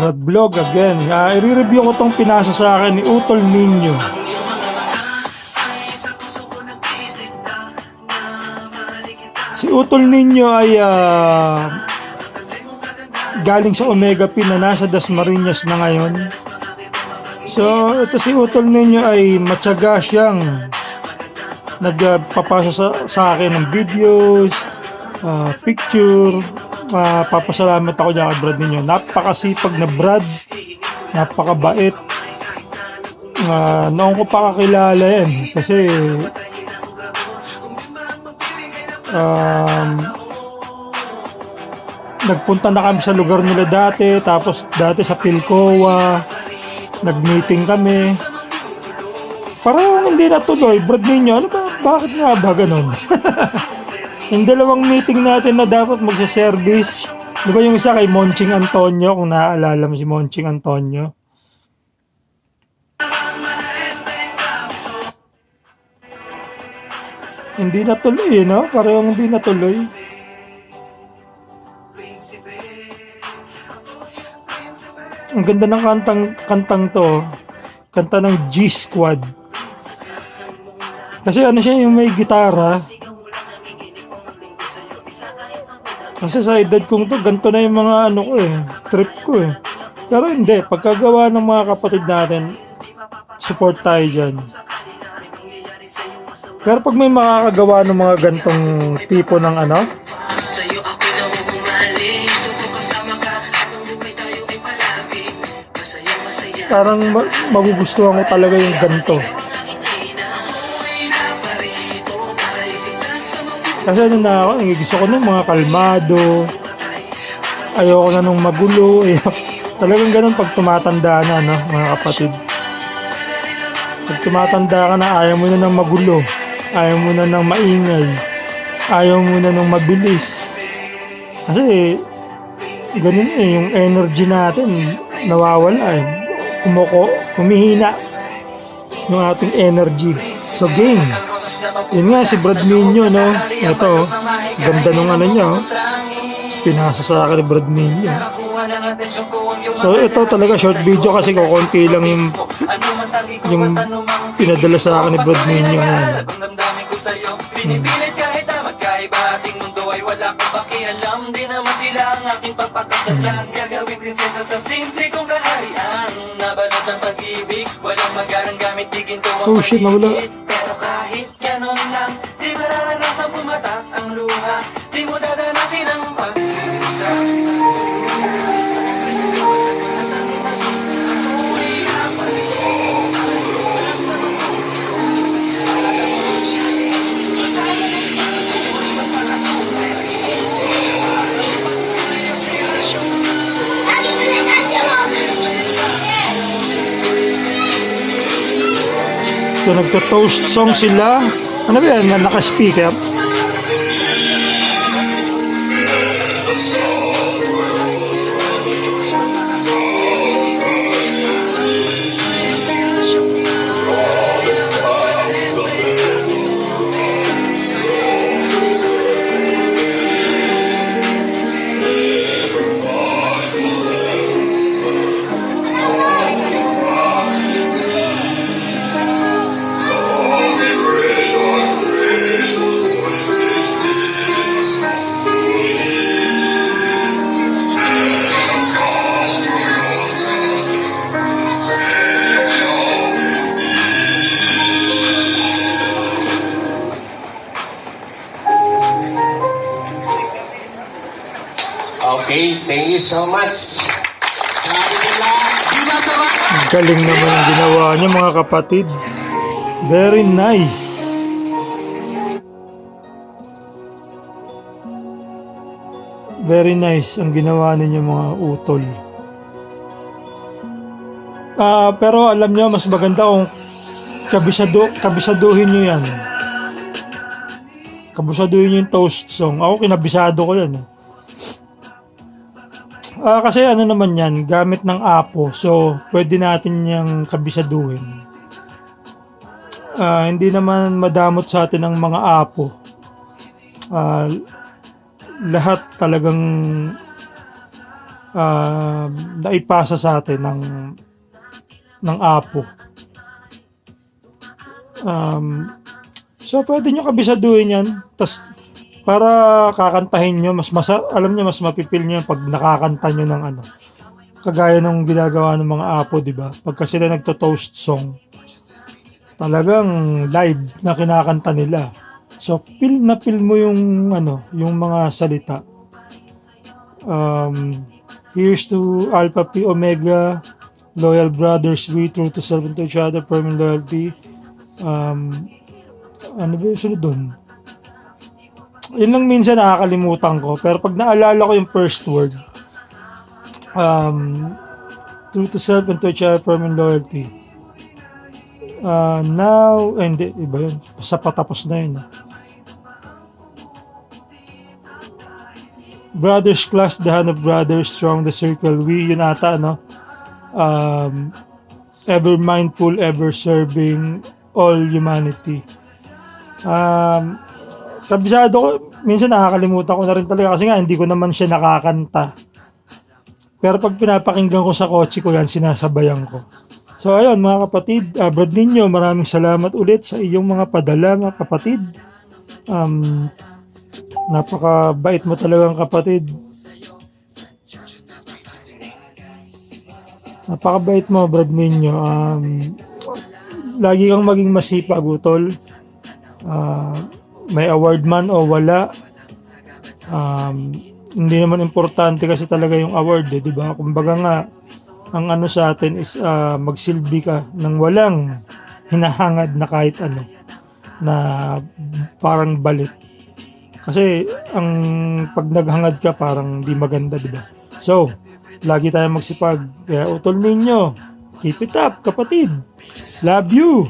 Brad Vlog again. I-review ko tong pinasa sa akin ni Utol Ninyo. Si Utol Ninyo ay galing sa Omega P na nasa Dasmariñas na ngayon. So ito si Utol Ninyo ay matyaga siyang nagpapasa sa akin ng videos, picture. Papasalamat ako dyan kay Brad Ninyo. Napakasipag na Brad, napakabait. Noon ko pa kakilala yan kasi nagpunta na kami sa lugar nila dati, tapos dati sa Pilcoa nag-meeting kami. Parang hindi natuloy. Brad Ninyo, ano ba? Bakit nga ba ganun? Yung dalawang meeting natin na dapat magsa-service, di ba yung isa kay Monching Antonio, kung naaalala mo si Monching Antonio? Hindi natuloy, no? Parang hindi natuloy. Ang ganda ng kantang to. Kanta ng G-Squad. Kasi ano siya, yung may gitara. Kasi sa edad kong to, ganito na yung mga ano ko trip ko Pero hindi, pagkagawa ng mga kapatid natin, support tayo dyan. Pero pag may makakagawa ng mga gantong tipo ng ano, parang magugustuhan ko talaga yung ganito. Kasi ano na ako, gusto ko ng mga kalmado, ayoko na nung magulo. Talagang ganun pag tumatanda na, no, mga kapatid. Pag tumatanda ka na, ayaw mo na ng magulo, ayaw mo na ng maingay, ayaw mo na ng mabilis. Kasi ganun yung energy natin nawawala humihina yung ating energy. So game. Yun nga si Brad Ninyo, no? Ito, ganda nung ano niya, pinasa sa akin ni Brad Ninyo. So ito talaga short video kasi kukunti lang yung pinadala sa akin ni Brad Ninyo. Pinipilit kahit na magkaiba ating mundo ay wala kang pakialam. Di naman sila ang aking pagpapakasaglan. Gagawin prinsesa sa simple kong kaharian. Nabalot ng pag-ibig, walang magarang gamit, di ginto ang paligid. Pero kahit ganon lang, di mararanasan pumatak ang luha. Di mo dadanasin ang pag-ibig. So nagto-toast song sila. Ano ba yan? Naka-speaker? Okay, thank you so much. Ang galing naman ang ginawa niya, mga kapatid. Very nice. Very nice ang ginawa ninyo, mga utol. Pero alam niyo, mas maganda kung kabisaduhin niyo yan. Kabisaduhin niyo yung toast song. Ako kinabisado ko yan. Kasi ano naman yan, gamit ng Apo. So, pwede natin yung kabisaduhin. Hindi naman madamot sa atin ng mga Apo. Lahat talagang naipasa sa atin ng Apo. So pwede nyo kabisaduhin yan, tas para kakantahin nyo, alam nyo, mas mapipil nyo pag nakakanta nyo ng ano, kagaya ng ginagawa ng mga Apo, di ba? Pagka sila nagto-toast song, talagang live na kinakanta nila. So feel na feel mo yung ano, yung mga salita. Here's to Alpha Pi Omega, loyal brothers, we true to self and to each other, firm in loyalty. Ano ba yung sunod dun? Yun lang minsan nakakalimutan ko, pero pag naalala ko yung first word, true to self and to each other, firm in loyalty. Now, hindi, iba yun. Basta patapos na yun. Brothers clasp the hand of brothers, strong the circle. We, yun ata, no? Ever mindful, ever serving all humanity. Kabisado ko, minsan nakakalimutan ko na rin talaga kasi nga hindi ko naman siya nakakanta. Pero pag pinapakinggan ko sa kotse ko yan, sinasabayan ko. So ayun mga kapatid, Brad Ninyo, maraming salamat ulit sa iyong mga padala mga kapatid. Napakabait mo talagang kapatid. Napakabait mo, Brad Ninyo. Lagi kang maging masipag, utol. May award man o wala. Hindi naman importante kasi talaga yung award, di ba? Kumbaga nga, ang ano sa atin is magsilbi ka ng walang hinahangad na kahit ano, na parang balit. Kasi ang pag naghangad ka parang di maganda, di ba? So, lagi tayong magsipag. Kaya utol ninyo, keep it up, kapatid. Love you.